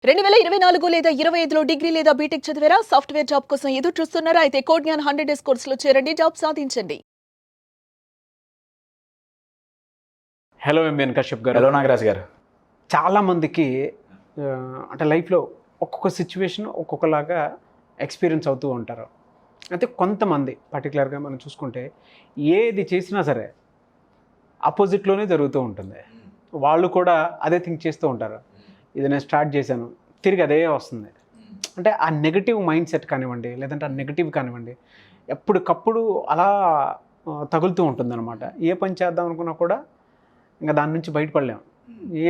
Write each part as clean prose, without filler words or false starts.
2024 లేదా 25లో డిగ్రీ లేదా బీటెక్ చదివారా? సాఫ్ట్‌వేర్ జాబ్ కోసం ఎదురు చూస్తున్నారా? అయితే కోడ్ జ్ఞాన్ 100 డేస్ కోర్సులో చేరండి, జాబ్ సాధించండి. హలో ఎంఎన్ కశ్యప్ గారు. హలో నాగరాజ్ గారు. చాలామందికి అంటే లైఫ్లో ఒక్కొక్క సిచ్యువేషన్ ఒక్కొక్కలాగా ఎక్స్పీరియన్స్ అవుతూ ఉంటారు. అయితే కొంతమంది పర్టికులర్గా మనం చూసుకుంటే ఏది చేసినా సరే ఆపోజిట్లోనే జరుగుతూ ఉంటుంది. వాళ్ళు కూడా అదే థింక్ చేస్తూ ఉంటారు. ఇది నేను స్టార్ట్ చేశాను, తిరిగి అదే వస్తుంది. అంటే ఆ నెగటివ్ మైండ్ సెట్ కానివ్వండి, లేదంటే ఆ నెగటివ్ కానివ్వండి, ఎప్పటికప్పుడు అలా తగులుతూ ఉంటుందన్నమాట. ఏ పని చేద్దాం అనుకున్నా కూడా ఇంకా దాని నుంచి బయటపడలేము.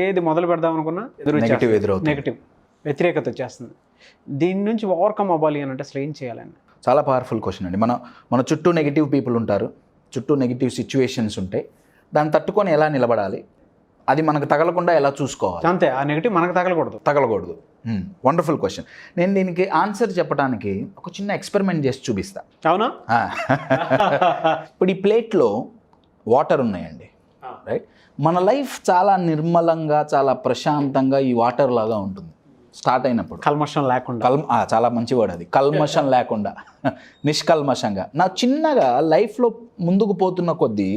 ఏది మొదలు పెడదాం అనుకున్నా నెగటివ్ వ్యతిరేకత వచ్చేస్తుంది. దీని నుంచి ఓవర్కమ్ అవ్వాలి అని అంటే అసలు ఏం చేయాలని? చాలా పవర్ఫుల్ క్వశ్చన్ అండి. మన చుట్టూ నెగిటివ్ పీపుల్ ఉంటారు, చుట్టూ నెగిటివ్ సిచ్యువేషన్స్ ఉంటాయి. దాన్ని తట్టుకొని ఎలా నిలబడాలి, అది మనకు తగలకుండా ఎలా చూసుకోవాలి, అంతే. ఆ నెగిటివ్ మనకు తగలకూడదు. Wonderful question. నేను దీనికి ఆన్సర్ చెప్పడానికి ఒక చిన్న ఎక్స్పెరిమెంట్ చేసి చూపిస్తా. అవునా? ఇప్పుడు ఈ ప్లేట్లో వాటర్ ఉన్నాయండి, రైట్? మన లైఫ్ చాలా నిర్మలంగా, చాలా ప్రశాంతంగా ఈ వాటర్ లాగా ఉంటుంది స్టార్ట్ అయినప్పుడు. కల్మషం లేకుండా. చాలా మంచి వర్డ్ అది, కల్మషం లేకుండా, నిష్కల్మషంగా. నాకు చిన్నగా లైఫ్లో ముందుకు పోతున్న కొద్దీ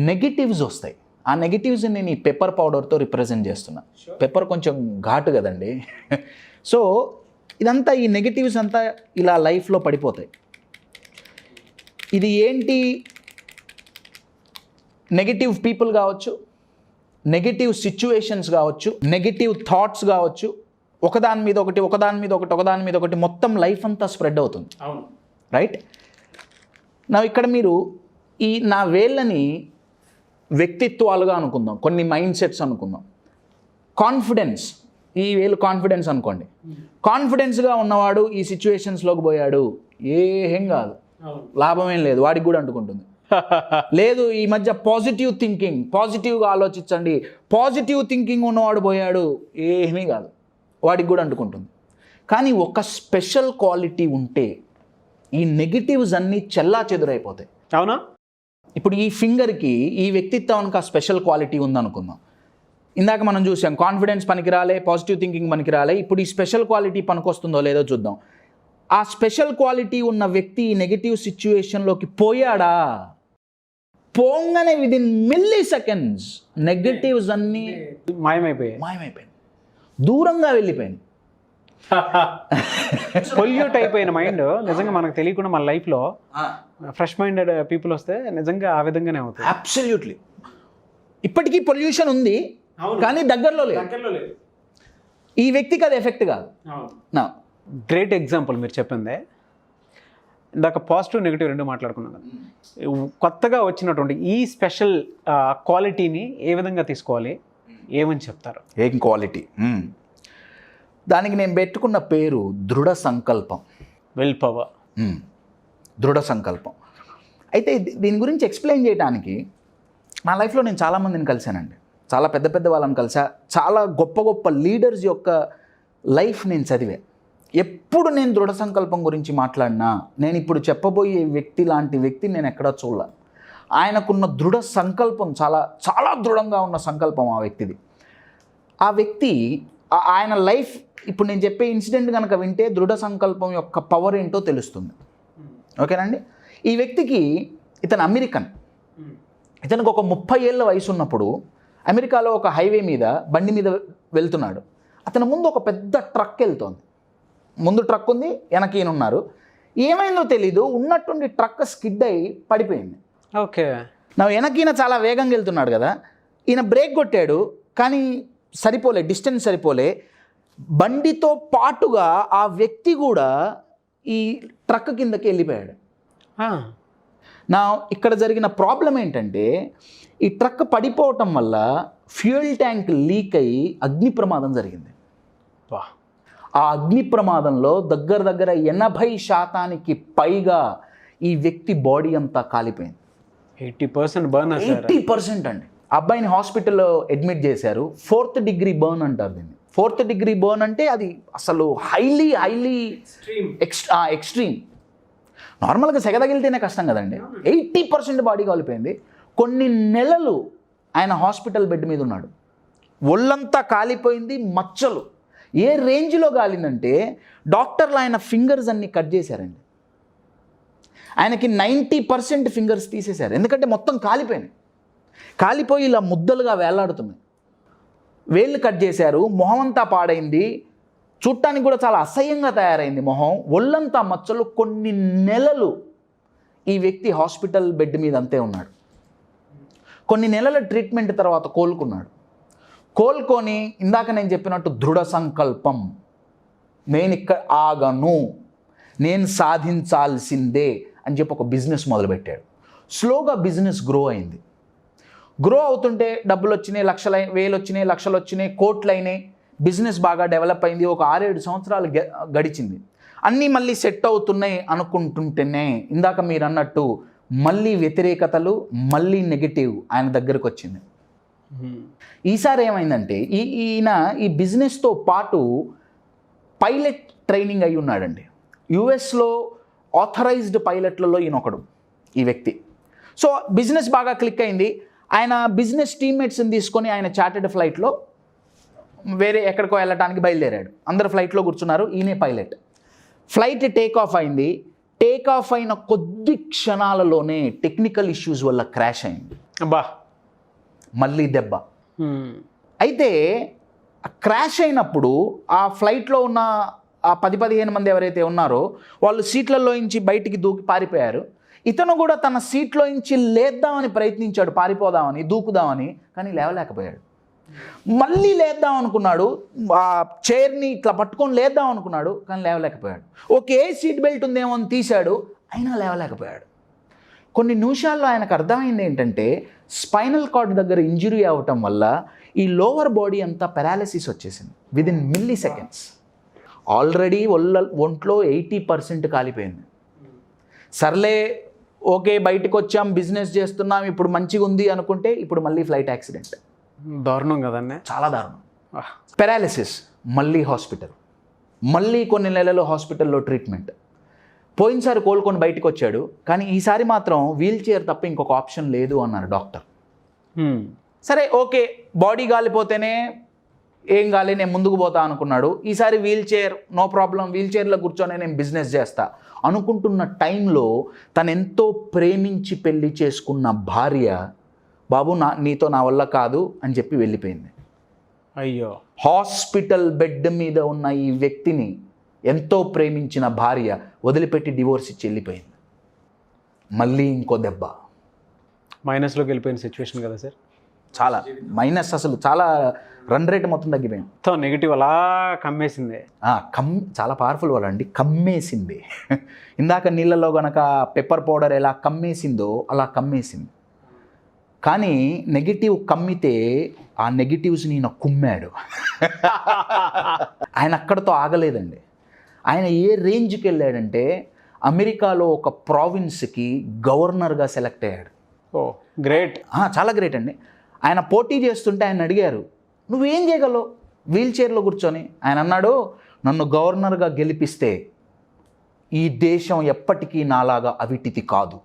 నెగిటివ్స్ వస్తాయి. ఆ నెగిటివ్స్ నేను ఈ పెప్పర్ పౌడర్తో రిప్రజెంట్ చేస్తున్నా. పెప్పర్ కొంచెం ఘాటు కదండి. సో ఇదంతా, ఈ నెగిటివ్స్ అంతా ఇలా లైఫ్లో పడిపోతాయి. ఇది ఏంటి? నెగిటివ్ పీపుల్ కావచ్చు, నెగిటివ్ సిచ్యువేషన్స్ కావచ్చు, నెగిటివ్ థాట్స్ కావచ్చు, ఒకదాని మీద ఒకటి మొత్తం లైఫ్ అంతా స్ప్రెడ్ అవుతుంది. అవును, రైట్? నా ఇక్కడ మీరు ఈ నా వేళ్ళని వ్యక్తిత్వాలుగా అనుకుందాం, కొన్ని మైండ్ సెట్స్ అనుకుందాం. కాన్ఫిడెన్స్, ఈ వేలు కాన్ఫిడెన్స్ అనుకోండి. కాన్ఫిడెన్స్గా ఉన్నవాడు ఈ సిచ్యువేషన్స్లోకి పోయాడు, ఏం కాదు, లాభం ఏం లేదు, వాడికి కూడా అంటుకుంటుంది. లేదు, ఈ మధ్య పాజిటివ్గా ఆలోచించండి, పాజిటివ్ థింకింగ్ ఉన్నవాడు పోయాడు, ఏమీ కాదు, వాడికి కూడా అంటుకుంటుంది. కానీ ఒక స్పెషల్ క్వాలిటీ ఉంటే ఈ నెగిటివ్స్ అన్నీ చెల్లా చెదురైపోతాయి. అవునా? ఇప్పుడు ఈ ఫింగర్కి, ఈ వ్యక్తిత్వానికి ఆ స్పెషల్ క్వాలిటీ ఉందనుకుందాం. ఇందాక మనం చూసాం కాన్ఫిడెన్స్ పనికిరాలే, పాజిటివ్ థింకింగ్ పనికిరాలే. ఇప్పుడు ఈ స్పెషల్ క్వాలిటీ పనికొస్తుందో లేదో చూద్దాం. ఆ స్పెషల్ క్వాలిటీ ఉన్న వ్యక్తి ఈ నెగిటివ్ సిచ్యువేషన్లోకి పోయాడా, పోంగానే విదిన్ మిల్లీ సెకండ్స్ నెగటివ్స్ అన్నీ మాయమైపోయాయి, దూరంగా వెళ్ళిపోయాయి. పొల్యూట్ అయిపోయిన మైండ్ నిజంగా మనకు తెలియకుండా మన లైఫ్లో ఫ్రెష్ మైండెడ్ పీపుల్ వస్తే నిజంగా ఆ విధంగానే అవుతుంది. అబ్సల్యూట్లీ. ఇప్పటికీ పొల్యూషన్ ఉంది, కానీ దగ్గరలో లేదు. ఈ వ్యక్తికి అది ఎఫెక్ట్ కాదు. నా గ్రేట్ ఎగ్జాంపుల్ మీరు చెప్పిందే. ఇందాక పాజిటివ్ నెగిటివ్ రెండు మాట్లాడుకున్నాం కదా. కొత్తగా వచ్చినటువంటి ఈ స్పెషల్ క్వాలిటీని ఏ విధంగా తీసుకోవాలి, ఏమని చెప్తారు? ఏం క్వాలిటీ? దానికి నేను పెట్టుకున్న పేరు దృఢ సంకల్పం. Will power. దృఢ సంకల్పం. అయితే దీని గురించి ఎక్స్ప్లెయిన్ చేయడానికి నా లైఫ్లో నేను చాలామందిని కలిశానండి, చాలా పెద్ద వాళ్ళని కలిసా, చాలా గొప్ప లీడర్స్ యొక్క లైఫ్ నేను చదివా. ఎప్పుడు నేను దృఢ సంకల్పం గురించి మాట్లాడినా, నేను ఇప్పుడు చెప్పబోయే వ్యక్తి లాంటి వ్యక్తిని నేను ఎక్కడా చూడలే. ఆయనకున్న దృఢ సంకల్పం చాలా దృఢంగా ఉన్న సంకల్పం ఆ వ్యక్తిది. ఆ వ్యక్తి, ఆయన లైఫ్, ఇప్పుడు నేను చెప్పే ఇన్సిడెంట్ కనుక వింటే దృఢ సంకల్పం యొక్క పవర్ ఏంటో తెలుస్తుంది. ఓకేనండి? ఈ వ్యక్తికి, ఇతను అమెరికన్, ఇతనికి ఒక 30 ఏళ్ళ వయసు ఉన్నప్పుడు అమెరికాలో ఒక హైవే మీద బండి మీద వెళ్తున్నాడు. అతని ముందు ఒక పెద్ద ట్రక్ వెళ్తోంది. ముందు ట్రక్ ఉంది, వెనక ఈయన ఉన్నారు. ఏమైందో తెలీదు, ఉన్నట్టుండి ట్రక్ స్కిడ్ అయి పడిపోయింది. ఓకే. నా వెనక ఈయన చాలా వేగంగా వెళ్తున్నాడు కదా, ఈయన బ్రేక్ కొట్టాడు, కానీ డిస్టెన్స్ సరిపోలే. బండితో పాటుగా ఆ వ్యక్తి కూడా ఈ ట్రక్ కిందకి వెళ్ళిపోయాడు. నా ఇక్కడ జరిగిన ప్రాబ్లం ఏంటంటే, ఈ ట్రక్ పడిపోవటం వల్ల ఫ్యూయల్ ట్యాంక్ లీక్ అయ్యి అగ్ని ప్రమాదం జరిగింది. ఆ అగ్ని ప్రమాదంలో దగ్గర 80% పైగా ఈ వ్యక్తి బాడీ అంతా కాలిపోయింది. 80% బర్న్. 80% అండి. అబ్బాయిని హాస్పిటల్లో అడ్మిట్ చేశారు. 4th degree బర్న్ అంటారు దీన్ని. 4th degree బర్న్ అంటే అది అసలు హైలీ ఎక్స్ట్రీమ్. నార్మల్గా సెగదగిలితేనే కష్టం కదండి. 80% బాడీ కాలిపోయింది. కొన్ని నెలలు ఆయన హాస్పిటల్ బెడ్ మీద ఉన్నాడు. ఒళ్ళంతా కాలిపోయింది, మచ్చలు. ఏ రేంజ్లో కాలిందంటే డాక్టర్లు ఆయన ఫింగర్స్ అన్నీ కట్ చేశారండి. ఆయనకి 90% ఫింగర్స్ తీసేశారు, ఎందుకంటే మొత్తం కాలిపోయినాయి. కాలిపోయి ఇలా ముద్దలుగా వేలాడుతున్నాయి. వేళ్ళు కట్ చేశారు, మొహం అంతా పాడైంది, చూడటానికి కూడా చాలా అసహ్యంగా తయారైంది మొహం. ఒళ్ళంతా మచ్చలు. కొన్ని నెలలు ఈ వ్యక్తి హాస్పిటల్ బెడ్ మీద అంతే ఉన్నాడు. కొన్ని నెలల ట్రీట్మెంట్ తర్వాత కోలుకున్నాడు. కోలుకొని ఇందాక నేను చెప్పినట్టు దృఢ సంకల్పం, నేను ఇక్కడ ఆగను, నేను సాధించాల్సిందే అని చెప్పి ఒక బిజినెస్ మొదలుపెట్టాడు. స్లోగా బిజినెస్ గ్రో అయింది. గ్రో అవుతుంటే డబ్బులు వచ్చినాయి, వేలు వచ్చినాయి, లక్షలు వచ్చినాయి, కోట్లు అయినాయి. బిజినెస్ బాగా డెవలప్ అయింది. ఒక 6-7 సంవత్సరాలు గడిచింది. అన్నీ మళ్ళీ సెట్ అవుతున్నాయి అనుకుంటుంటేనే ఇందాక మీరు అన్నట్టు మళ్ళీ వ్యతిరేకతలు, మళ్ళీ నెగిటివ్ ఆయన దగ్గరకు వచ్చింది. ఈసారి ఏమైందంటే ఈయన ఈ బిజినెస్తో పాటు పైలట్ ట్రైనింగ్ అయి ఉన్నాడండి. యుఎస్లో ఆథరైజ్డ్ పైలట్లలో ఈయన ఒకడు ఈ వ్యక్తి. సో బిజినెస్ బాగా క్లిక్ అయింది. ఆయన బిజినెస్ టీమ్మేట్స్ని తీసుకొని ఆయన చార్టెడ్ ఫ్లైట్లో వేరే ఎక్కడికో వెళ్ళడానికి బయలుదేరాడు. అందరు ఫ్లైట్లో కూర్చున్నారు, ఈయనే పైలట్. ఫ్లైట్ టేక్ ఆఫ్ అయింది. టేక్ ఆఫ్ అయిన కొద్ది క్షణాలలోనే టెక్నికల్ ఇష్యూస్ వల్ల క్రాష్ అయింది. అబ్బా, మళ్ళీ దెబ్బ. అయితే క్రాష్ అయినప్పుడు ఆ ఫ్లైట్లో ఉన్న ఆ 10-15 మంది ఎవరైతే ఉన్నారో వాళ్ళు సీట్లలో నుంచి బయటికి దూకి పారిపోయారు. ఇతను కూడా తన సీట్లో నుంచి లేద్దామని ప్రయత్నించాడు, పారిపోదామని, దూకుదామని, కానీ లేవలేకపోయాడు. మళ్ళీ లేద్దాం అనుకున్నాడు, ఆ చైర్ని ఇట్లా పట్టుకొని లేద్దాం అనుకున్నాడు, కానీ లేవలేకపోయాడు. ఓకే, సీట్ బెల్ట్ ఉందేమో అని తీశాడు, అయినా లేవలేకపోయాడు. కొన్ని నిమిషాల్లో ఆయనకు అర్థమైంది ఏంటంటే స్పైనల్ కార్డ్ దగ్గర ఇంజురీ అవ్వటం వల్ల ఈ లోవర్ బాడీ అంతా పెరాలసిస్ వచ్చేసింది విదిన్ మిల్లీ సెకండ్స్. ఆల్రెడీ ఒంట్లో 80% కాలిపోయింది. సర్లే, ఓకే, బయటకు వచ్చాం, బిజినెస్ చేస్తున్నాం, ఇప్పుడు మంచిగా ఉంది అనుకుంటే ఇప్పుడు మళ్ళీ ఫ్లైట్ యాక్సిడెంట్. దారుణం కదన్నే, చాలా దారుణం. పెరాలిసిస్, మళ్ళీ హాస్పిటల్, మళ్ళీ కొన్ని నెలలు హాస్పిటల్లో ట్రీట్మెంట్. పోయినసారి కోలుకొని బయటకు వచ్చాడు, కానీ ఈసారి మాత్రం వీల్ చైర్ తప్ప ఇంకొక ఆప్షన్ లేదు అన్నారు డాక్టర్. సరే, ఓకే, బాడీ గాలిపోతేనే ఏం గాలి, నేను ముందుకు పోతా అనుకున్నాడు. ఈసారి వీల్ చైర్, నో ప్రాబ్లం, వీల్ చైర్లో కూర్చొని నేను బిజినెస్ చేస్తా అనుకుంటున్న టైంలో తను ఎంతో ప్రేమించి పెళ్లి చేసుకున్న భార్య, బాబు నీతో నా వల్ల కాదు అని చెప్పి వెళ్ళిపోయింది. అయ్యో. హాస్పిటల్ బెడ్ మీద ఉన్న ఈ వ్యక్తిని ఎంతో ప్రేమించిన భార్య వదిలిపెట్టి డివోర్స్ ఇచ్చి వెళ్ళిపోయింది. మళ్ళీ ఇంకో దెబ్బ. మైనస్లోకి వెళ్ళిపోయిన సిచ్యువేషన్ కదా సార్. చాలా మైనస్, అసలు చాలా రన్ రేట్ మొత్తం తగ్గిపోయింది. మొత్తం నెగిటివ్ అలా కమ్మేసింది. చాలా పవర్ఫుల్ వర్డ్ అండి, కమ్మేసింది. ఇందాక నీళ్ళలో గనక పెప్పర్ పౌడర్ ఎలా కమ్మేసిందో అలా కమ్మేసింది. కానీ నెగిటివ్ కమ్మితే ఆ నెగిటివ్స్ని ఈయన కుమ్మాడు. ఆయన అక్కడితో ఆగలేదండి. ఆయన ఏ రేంజ్కి వెళ్ళాడంటే అమెరికాలో ఒక ప్రావిన్స్కి గవర్నర్గా సెలెక్ట్ అయ్యాడు. ఓ గ్రేట్. చాలా గ్రేట్ అండి. ఆయన పోటీ చేస్తుంటే ఆయన అడిగారు, నువ్వేం చేయగలవు వీల్ చైర్లో కూర్చొని? ఆయన అన్నాడు, నన్ను గవర్నర్గా గెలిపిస్తే ఈ దేశం ఎప్పటికీ నాలాగా అవిటిది కాదు.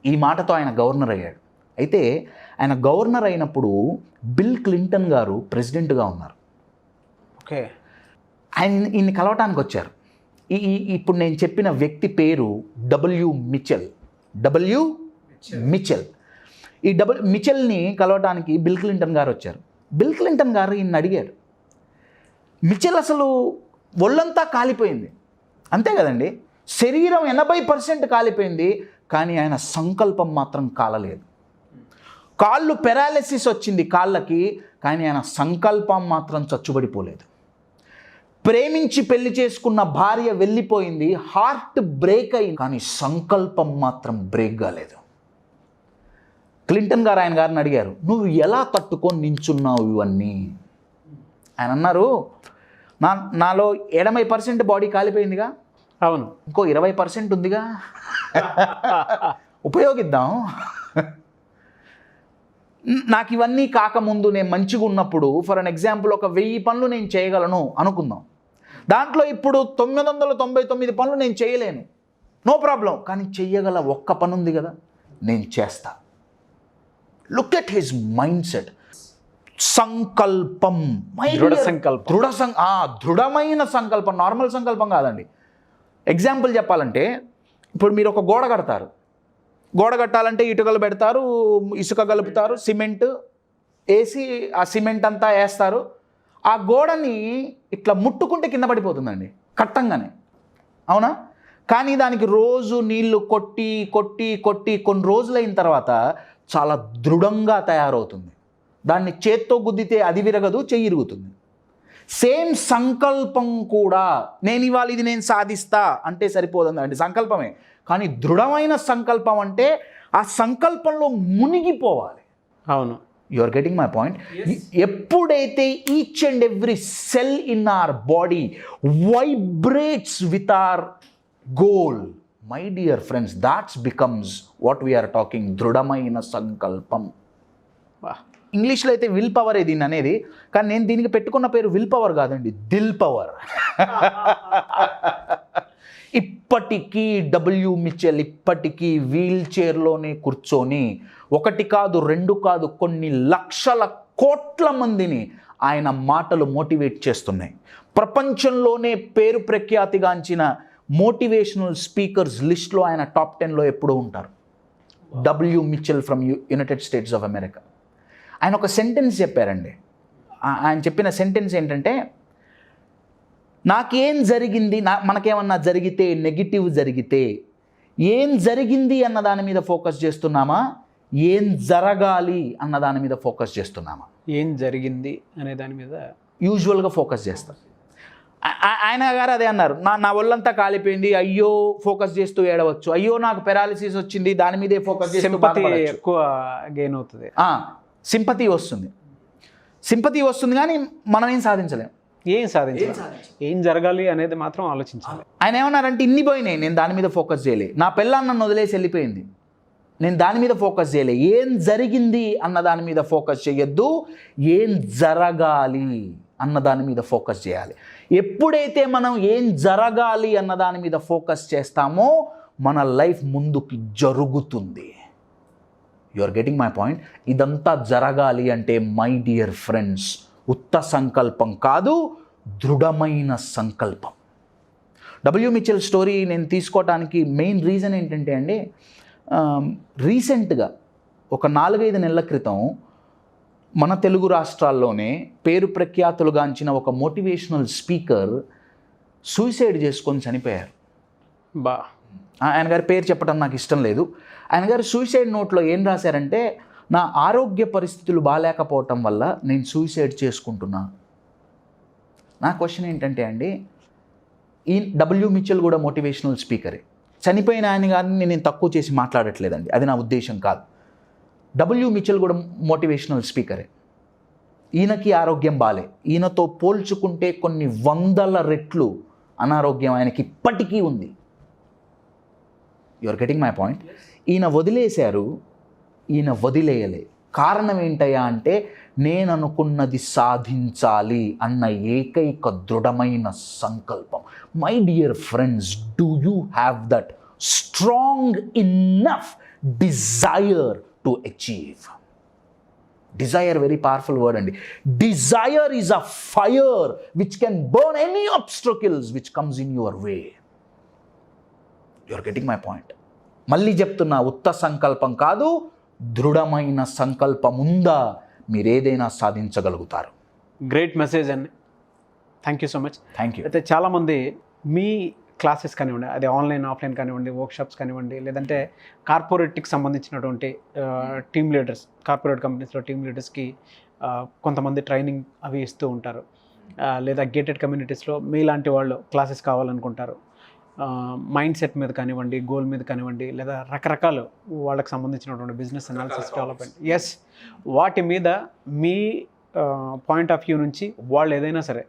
ఈ మాటతో ఆయన గవర్నర్ అయ్యాడు. అయితే ఆయన గవర్నర్ అయినప్పుడు బిల్ క్లింటన్ గారు ప్రెసిడెంట్గా ఉన్నారు. ఓకే. ఈయన్ని కలవటానికి వచ్చారు. ఇప్పుడు నేను చెప్పిన వ్యక్తి పేరు డబ్ల్యూ మిచెల్. ఈ మిచెల్ని కలవటానికి బిల్ క్లింటన్ గారు వచ్చారు. బిల్ క్లింటన్ గారు ఈయన్ని అడిగారు, మిచెల్ అసలు ఒళ్ళంతా కాలిపోయింది, అంతే కదండి, శరీరం 80% కాలిపోయింది, కానీ ఆయన సంకల్పం మాత్రం కాలలేదు. కాళ్ళు పెరాలిసిస్ వచ్చింది కాళ్ళకి, కానీ ఆయన సంకల్పం మాత్రం చచ్చుబడిపోలేదు. ప్రేమించి పెళ్లి చేసుకున్న భార్య వెళ్ళిపోయింది, హార్ట్ బ్రేక్ అయింది, కానీ సంకల్పం మాత్రం బ్రేక్ కాలేదు. క్లింటన్ గారు ఆయన గారిని అడిగారు, నువ్వు ఎలా తట్టుకొని నించున్నావు ఇవన్నీ? ఆయన అన్నారు, నాలో 80% బాడీ కాలిపోయిందిగా, అవును, ఇంకో 20% ఉందిగా, ఉపయోగిద్దాం. నాకు ఇవన్నీ కాకముందు నేను మంచిగా ఉన్నప్పుడు, ఫర్ అన్ ఎగ్జాంపుల్, ఒక 1000 పనులు నేను చేయగలను అనుకుందాం. దాంట్లో ఇప్పుడు 999 పనులు నేను చేయలేను, నో ప్రాబ్లం, కానీ చెయ్యగల ఒక్క పని ఉంది కదా, నేను చేస్తా. Look at his mind set. సంకల్పం. దృఢ సంకల్పం. దృఢమైన సంకల్పం, నార్మల్ సంకల్పం కాదండి. ఎగ్జాంపుల్ చెప్పాలంటే ఇప్పుడు మీరు ఒక గోడ కడతారు. గోడ కట్టాలంటే ఇటుకలు పెడతారు, ఇసుక కలుపుతారు, సిమెంట్ వేసి ఆ సిమెంట్ అంతా వేస్తారు. ఆ గోడని ఇట్లా ముట్టుకుంటే కింద పడిపోతుందండి కట్టంగానే, అవునా? కానీ దానికి రోజు నీళ్లు కొట్టి కొట్టి కొట్టి కొన్ని రోజులైన తర్వాత చాలా దృఢంగా తయారవుతుంది. దాన్ని చేత్తో గుద్దితే అది విరగదు, చెయ్యి ఇరుగుతుంది. సేమ్ సంకల్పం కూడా, నేను ఇవాళ ఇది నేను సాధిస్తా అంటే సరిపోతుందండి, సంకల్పమే. కానీ దృఢమైన సంకల్పం అంటే ఆ సంకల్పంలో మునిగిపోవాలి. అవును, you are getting my point. ఎప్పుడైతే each and every cell in our body vibrates with our goal, my dear friends, that's becomes what we are talking, దృఢమైన సంకల్పం. ఇంగ్లీష్లో అయితే విల్ పవర్ దీన్ని అనేది, కానీ నేను దీనికి పెట్టుకున్న పేరు విల్ పవర్ కాదండి, దిల్ పవర్. ఇప్పటికీ డబ్ల్యూ మిచెల్ ఇప్పటికీ వీల్ చైర్లోనే కూర్చొని ఒకటి కాదు, రెండు కాదు, కొన్ని లక్షల కోట్ల మందిని ఆయన మాటలు మోటివేట్ చేస్తున్నాయి. ప్రపంచంలోనే పేరు ప్రఖ్యాతిగాంచిన మోటివేషనల్ స్పీకర్స్ లిస్ట్లో ఆయన టాప్ 10లో ఎప్పుడూ ఉంటారు. W Mitchell from United states of America. ఆయన ఒక సెంటెన్స్ చెప్పారండి. ఆయన చెప్పిన సెంటెన్స్ ఏంటంటే, నాకేం జరిగింది, మనకేమన్నా జరిగితే, నెగిటివ్ జరిగితే ఏం జరిగింది అన్న దాని మీద ఫోకస్ చేస్తున్నామా, ఏం జరగాలి అన్న దాని మీద ఫోకస్ చేస్తున్నామా? ఏం జరిగింది అనే దాని మీద యూజువల్గా ఫోకస్ చేస్తాం. ఆయన గారు అదే అన్నారు, నా ఒళ్ళంతా కాలిపోయింది, అయ్యో ఫోకస్ చేస్తూ ఏడవచ్చు, అయ్యో నాకు పెరాలిసిస్ వచ్చింది, దాని మీదే ఫోకస్ చేస్తూ ఎక్కువ గెయిన్ అవుతుంది, సింపతి వస్తుంది కానీ మనం ఏం సాధించలేం. ఏం జరగాలి అనేది మాత్రం ఆలోచించాలి. ఆయన ఏమన్నారంటే, ఇన్ని పోయినాయి, నేను దాని మీద ఫోకస్ చేయలే, నా పిల్లని నన్ను వదిలేసి వెళ్ళిపోయింది, నేను దాని మీద ఫోకస్ చేయలే, ఏం జరిగింది అన్న దాని మీద ఫోకస్ చేయొద్దు, ఏం జరగాలి అన్న దాని మీద ఫోకస్ చేయాలి. ఎప్పుడైతే మనం ఏం జరగాలి అన్న దాని మీద ఫోకస్ చేస్తామో మన లైఫ్ ముందుకి జరుగుతుంది. You are getting my point. ఇదంతా జరగాలి అంటే మై డియర్ ఫ్రెండ్స్, ఉత్త సంకల్పం కాదు, దృఢమైన సంకల్పం. డబ్ల్యూ మిచెల్ స్టోరీ నేను తీసుకోవటానికి మెయిన్ రీజన్ ఏంటంటే అండి, రీసెంట్గా ఒక 4-5 నెలల క్రితం మన తెలుగు రాష్ట్రాల్లోనే పేరు ప్రఖ్యాతులుగాంచిన ఒక మోటివేషనల్ స్పీకర్ సూసైడ్ చేసుకొని చనిపోయారు. ఆయన గారి పేరు చెప్పడం నాకు ఇష్టం లేదు. ఆయన గారు సూసైడ్ నోట్లో ఏం రాశారంటే, నా ఆరోగ్య పరిస్థితులు బాగాలేకపోవటం వల్ల నేను సూసైడ్ చేసుకుంటున్నా. నా క్వశ్చన్ ఏంటంటే అండి, ఈ డబ్ల్యూ మిచెల్ కూడా మోటివేషనల్ స్పీకరే. చనిపోయిన ఆయన గారిని నేను తక్కువ చేసి మాట్లాడట్లేదండి, అది నా ఉద్దేశం కాదు. డబ్ల్యూ మిచెల్ కూడా మోటివేషనల్ స్పీకరే. ఈయనకి ఆరోగ్యం బాలే, ఈయనతో పోల్చుకుంటే కొన్ని 100 రెట్లు అనారోగ్యం ఆయనకి ఇప్పటికీ ఉంది. You are getting my point. ఈయన వదిలేశారు, ఈయన వదిలేయలే. కారణం ఏంటయ్యా అంటే, నేను అనుకున్నది సాధించాలి అన్న ఏకైక దృఢమైన సంకల్పం. My dear friends, do you have that strong enough desire to achieve? Desire, very powerful word అండి. Desire is a fire which can burn any obstacles which comes in your way. You are getting my point. మళ్ళీ చెప్తున్నా, ఉత్త సంకల్పం కాదు, దృఢమైన సంకల్పం ఉందా మీరు ఏదైనా సాధించగలుగుతారు. గ్రేట్ మెసేజ్ అండి, thank you so much. Thank you. అయితే చాలామంది మీ క్లాసెస్ కానివ్వండి, అది ఆన్లైన్ ఆఫ్లైన్ కానివ్వండి, వర్క్షాప్స్ కానివ్వండి, లేదంటే కార్పొరేట్కి సంబంధించినటువంటి టీమ్ లీడర్స్, కార్పొరేట్ కంపెనీస్లో టీమ్ లీడర్స్కి కొంతమంది ట్రైనింగ్ అవి ఇస్తూ ఉంటారు, లేదా గేటెడ్ కమ్యూనిటీస్లో మీలాంటి వాళ్ళు క్లాసెస్ కావాలనుకుంటారు. మైండ్ సెట్ మీద కానివ్వండి, గోల్ మీద కానివ్వండి, లేదా రకరకాలు వాళ్ళకి సంబంధించినటువంటి బిజినెస్ అనాలిసిస్ డెవలప్మెంట్, ఎస్, వాటి మీద మీ పాయింట్ ఆఫ్ వ్యూ నుంచి వాళ్ళు ఏదైనా సరే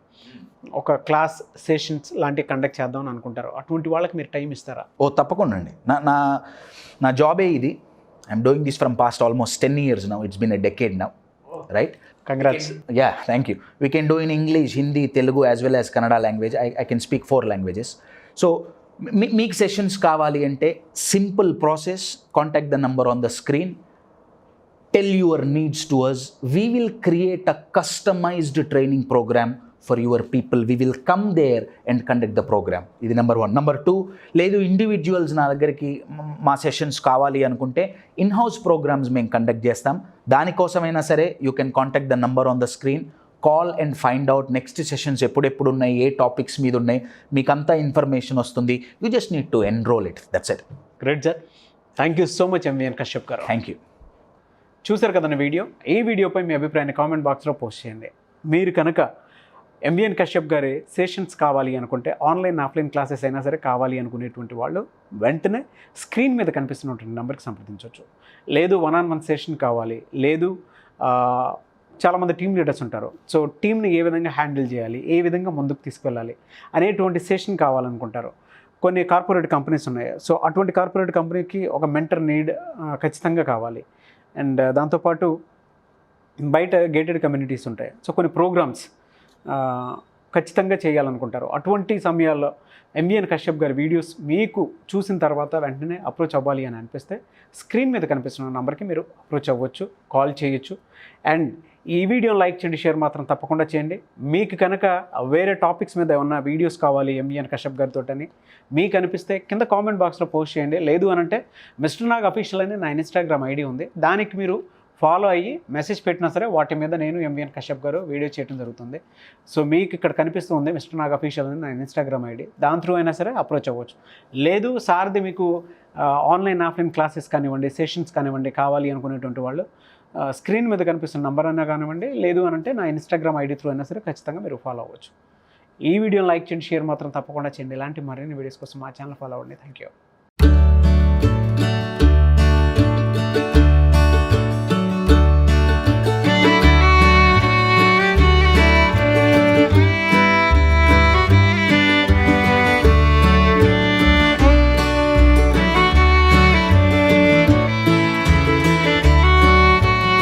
ఒక క్లాస్ సెషన్స్ లాంటివి కండక్ట్ చేద్దామని అనుకుంటారు. అటువంటి వాళ్ళకి మీరు టైం ఇస్తారా? ఓ తప్పకుండా అండి. నా జాబే ఇది. I'm doing this from past almost 10 years now. It's been a decade now, right? Congrats. Yeah, thank you. We can do in English, Hindi, Telugu as well as Kannada language. I can speak 4 languages. So మీకు sessions కావాలి అంటే simple process, contact the number on the screen. tell your needs to us. We will create a customized training program for your people. We will come there and conduct the program. ఇది number 1. Number 2, లేదు individuals నా దగ్గరికి మా sessions కావాలి అనుకుంటే in-house programmes మేము conduct చేస్తాం. దానికోసమైనా సరే you can contact the number on the screen. Call and find out next sessions ఎప్పుడెప్పుడు ఉన్నాయి, ఏ టాపిక్స్ మీద ఉన్నాయి, మీకు అంతా ఇన్ఫర్మేషన్ వస్తుంది. You just need to enrol it. That's it. Great sir, thank you so much MVN Kashyap గారు. Thank you. చూసారు కదండి వీడియో. ఈ వీడియోపై మీ అభిప్రాయాన్ని కామెంట్ బాక్స్లో పోస్ట్ చేయండి. మీరు కనుక ఎంవిఎన్ కశ్యప్ గారి సెషన్స్ కావాలి అనుకుంటే, ఆన్లైన్ ఆఫ్లైన్ క్లాసెస్ అయినా సరే కావాలి అనుకునేటువంటి వాళ్ళు వెంటనే స్క్రీన్ మీద కనిపిస్తున్నటువంటి నెంబర్కి సంప్రదించవచ్చు. లేదు 1-on-1 సెషన్ కావాలి, లేదు చాలామంది టీమ్ లీడర్స్ ఉంటారు, సో టీమ్ని ఏ విధంగా హ్యాండిల్ చేయాలి, ఏ విధంగా ముందుకు తీసుకెళ్ళాలి అనేటువంటి సెషన్ కావాలనుకుంటారు. కొన్ని కార్పొరేట్ కంపెనీస్ ఉన్నాయి, సో అటువంటి కార్పొరేట్ కంపెనీకి ఒక మెంటర్ నీడ్ ఖచ్చితంగా కావాలి. అండ్ దాంతోపాటు బయట గేటెడ్ కమ్యూనిటీస్ ఉంటాయి, సో కొన్ని ప్రోగ్రామ్స్ ఖచ్చితంగా చేయాలనుకుంటారు. అటువంటి సమయాల్లో ఎంవిఎన్ కశ్యప్ గారి వీడియోస్ మీకు చూసిన తర్వాత వెంటనే అప్రోచ్ అవ్వాలి అని అనిపిస్తే స్క్రీన్ మీద కనిపిస్తున్న నెంబర్కి మీరు అప్రోచ్ అవ్వచ్చు, కాల్ చేయొచ్చు. అండ్ ఈ వీడియోని లైక్ చేయండి, షేర్ మాత్రం తప్పకుండా చేయండి. మీకు కనుక వేరే టాపిక్స్ మీద ఏమన్నా వీడియోస్ కావాలి ఎంవిఎన్ కశ్యప్ గారితో అని మీకు అనిపిస్తే కింద కామెంట్ బాక్స్లో పోస్ట్ చేయండి. లేదు అనంటే మిస్టర్ నాగ్ అఫీషియల్ అని నా ఇన్స్టాగ్రామ్ ఐడి ఉంది, దానికి మీరు ఫాలో అయ్యి మెసేజ్ పెట్టినా సరే వాటి మీద నేను ఎంవిఎన్ కశ్యప్ గారు వీడియో చేయడం జరుగుతుంది. సో మీకు ఇక్కడ కనిపిస్తుంది మిస్టర్ నాగ్ అఫీషియల్ అని నా ఇన్స్టాగ్రామ్ ఐడి, దాని త్రూ అయినా సరే అప్రోచ్ అవ్వచ్చు. లేదు సార్ది మీకు ఆన్లైన్ ఆఫ్లైన్ క్లాసెస్ కానివ్వండి, సెషన్స్ కానివ్వండి కావాలి అనుకునేటువంటి వాళ్ళు స్క్రీన్ మీద కనిపిస్తున్న నంబర్ అయినా కానివ్వండి, లేదు అనంటే నా ఇన్స్టాగ్రామ్ ఐడి త్రూ అయినా సరే ఖచ్చితంగా మీరు ఫాలో అవ్వచ్చు. ఈ వీడియోని లైక్ చేయండి, షేర్ మాత్రం తప్పకుండా చేయండి. ఇలాంటి మరిన్ని వీడియోస్ కోసం మా ఛానల్ ఫాలో అవ్వండి. Thank you.